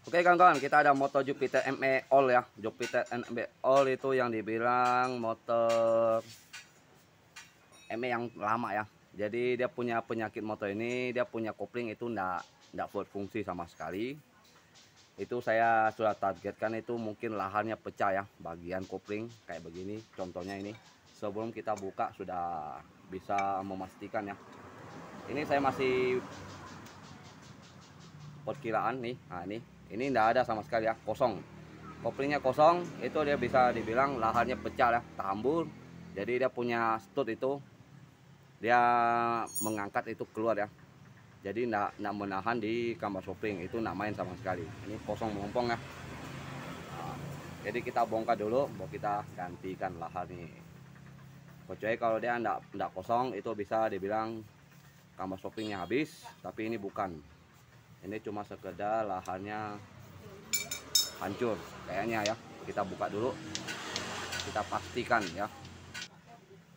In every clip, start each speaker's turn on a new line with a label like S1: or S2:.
S1: Oke kawan-kawan, kita ada motor Jupiter ME All ya. Jupiter ME All itu yang dibilang motor ME yang lama ya. Jadi dia punya penyakit motor ini, dia punya kopling itu ndak berfungsi sama sekali. Itu saya sudah targetkan itu mungkin lahannya pecah ya, bagian kopling kayak begini. Contohnya ini. Sebelum kita buka sudah bisa memastikan ya. Ini saya masih perkiraan nih. Nah, ini enggak ada sama sekali ya, kosong. Koplingnya kosong, itu dia bisa dibilang lahannya pecah ya, terhambur. Jadi dia punya stud itu dia mengangkat itu keluar ya. Jadi enggak menahan di kampas kopling, itu enggak main sama sekali. Ini kosong melompong ya. Nah, jadi kita bongkar dulu, baru kita gantikan lahan nih. Kecuali kalau dia enggak kosong, itu bisa dibilang kampas koplingnya habis, tapi ini bukan. Ini cuma sekedar lahannya hancur kayaknya ya. Kita buka dulu, kita pastikan ya.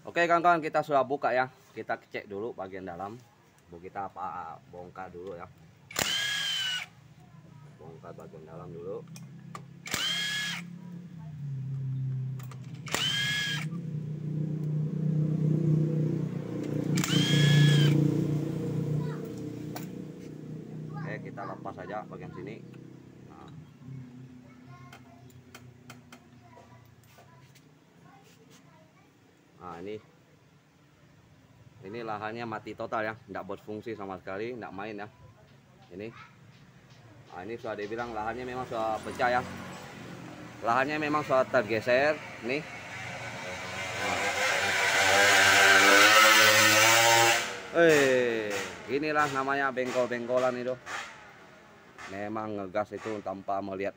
S1: Oke kawan-kawan, kita sudah buka ya. Kita cek dulu bagian dalam. Kita bongkar dulu ya. Bongkar bagian dalam dulu. Oke, kita lepas saja bagian sini. Nah, ini lahannya mati total ya, tidak berfungsi sama sekali, tidak main ya. Ini sudah dibilang lahannya memang sudah pecah ya. Lahannya memang sudah tergeser nih. Inilah namanya bengkol-bengkolan itu. Memang ngegas itu tanpa melihat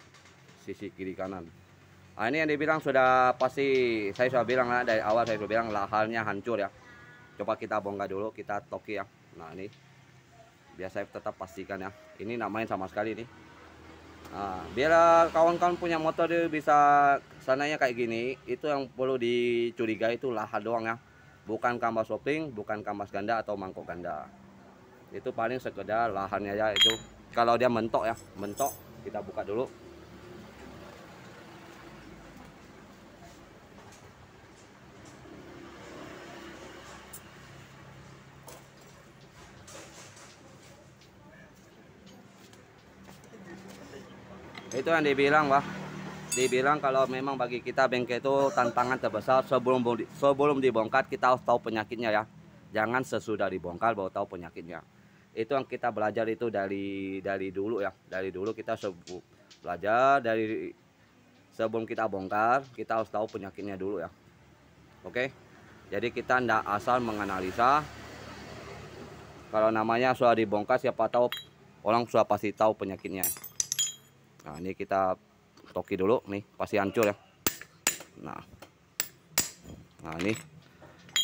S1: sisi kiri kanan. Nah, ini yang dibilang sudah pasti, saya sudah bilang lah dari awal, saya sudah bilang lahannya hancur ya. Coba kita bongkar dulu, kita toki ya. Nah ini biar saya tetap pastikan ya, ini nggak main sama sekali nih. Nah, biar kawan-kawan punya motor dia bisa sananya kayak gini, itu yang perlu dicurigai itu lahan doang ya, bukan kampas kopling, bukan kampas ganda atau mangkok ganda. Itu paling sekedar lahannya ya. Itu kalau dia mentok ya, mentok, kita buka dulu. Itu yang dibilang kalau memang bagi kita bengkel itu tantangan terbesar. Sebelum dibongkar kita harus tahu penyakitnya ya, jangan sesudah dibongkar baru tahu penyakitnya. Itu yang kita belajar itu dari dulu ya, dari dulu kita belajar dari sebelum kita bongkar, kita harus tahu penyakitnya dulu ya. Oke, jadi kita ndak asal menganalisa. Kalau namanya sudah dibongkar, siapa tahu orang sudah pasti tahu penyakitnya. Nah ini kita toki dulu nih, pasti hancur ya. Nah ini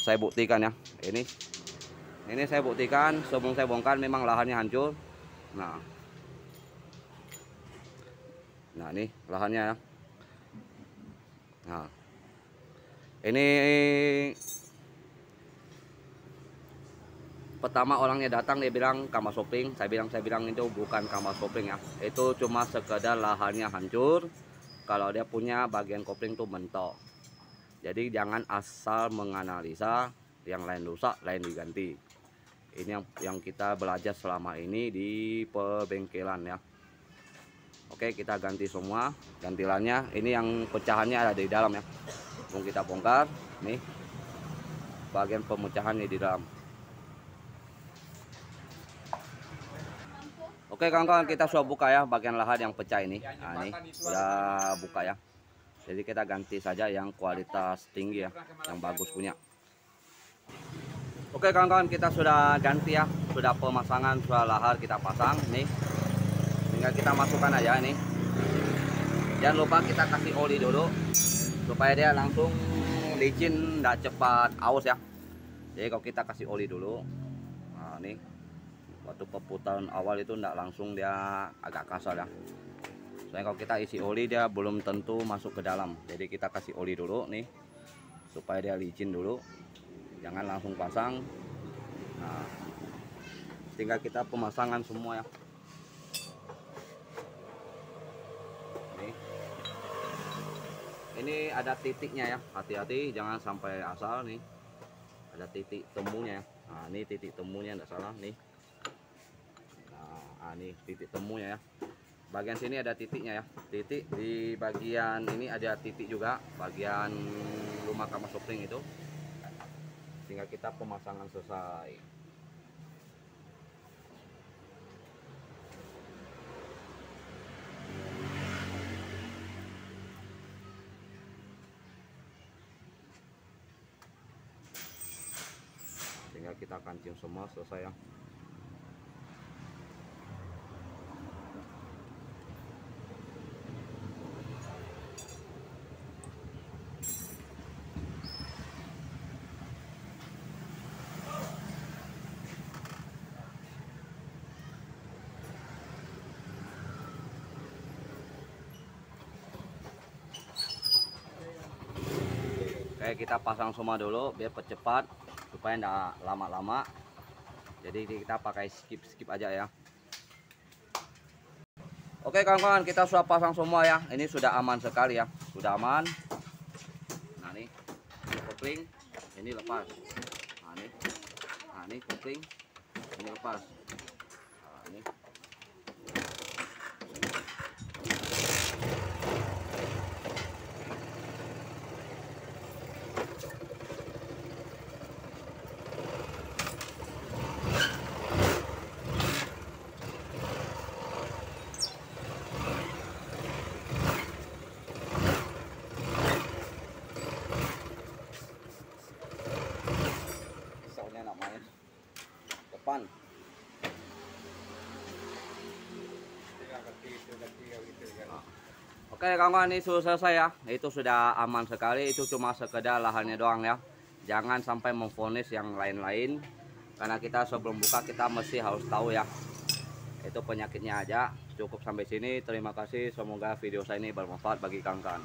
S1: saya buktikan ya. Ini saya buktikan sebelum saya bongkar memang lahannya hancur. Nah ini lahannya ya. Nah ini pertama orangnya datang, dia bilang kampas kopling. Saya bilang itu bukan kampas kopling ya, itu cuma sekedar lahannya hancur. Kalau dia punya bagian kopling tuh mentok. Jadi jangan asal menganalisa yang lain rusak lain diganti. Ini yang kita belajar selama ini di pembengkelan ya. Oke, kita ganti semua gantilannya. Ini yang pecahannya ada di dalam ya. Mau kita bongkar nih, bagian pemecahannya di dalam. Oke kawan-kawan, kita sudah buka ya bagian lahan yang pecah ini. Nah ini sudah buka ya. Jadi kita ganti saja yang kualitas tinggi ya, yang bagus punya. Oke kawan-kawan, kita sudah ganti ya, sudah pemasangan, sudah lahar kita pasang nih. Tinggal kita masukkan aja ini. Jangan lupa kita kasih oli dulu supaya dia langsung licin, nggak cepat aus ya. Jadi kalau kita kasih oli dulu, nah nih waktu perputaran awal itu enggak langsung dia agak kasar ya. Soalnya kalau kita isi oli dia belum tentu masuk ke dalam. Jadi kita kasih oli dulu nih supaya dia licin dulu. Jangan langsung pasang. Nah, tinggal kita pemasangan semua ya. ini ada titiknya ya, hati-hati jangan sampai asal nih. Ada titik temunya ya. Nah, ini titik temunya enggak salah nih. Nah, ini titik temunya ya. Bagian sini ada titiknya ya. Titik di bagian ini ada titik juga, bagian rumah kamar kopling itu. Sehingga kita pemasangan selesai. Tinggal kita kancing semua selesai ya. Oke, kita pasang semua dulu biar percepat supaya enggak lama-lama. Jadi kita pakai skip aja ya. Oke kawan-kawan, kita sudah pasang semua ya. Ini sudah aman sekali ya, sudah aman. Nah nih kopling ini lepas. Nah ini kopling ini lepas. Nah, ini. Namanya depan. Oke kawan-kawan, ini sudah selesai ya. Itu sudah aman sekali. Itu cuma sekedar lahannya doang ya. Jangan sampai memvonis yang lain-lain, karena kita sebelum buka kita mesti harus tahu ya itu penyakitnya aja. Cukup sampai sini, terima kasih, semoga video saya ini bermanfaat bagi kawan-kawan.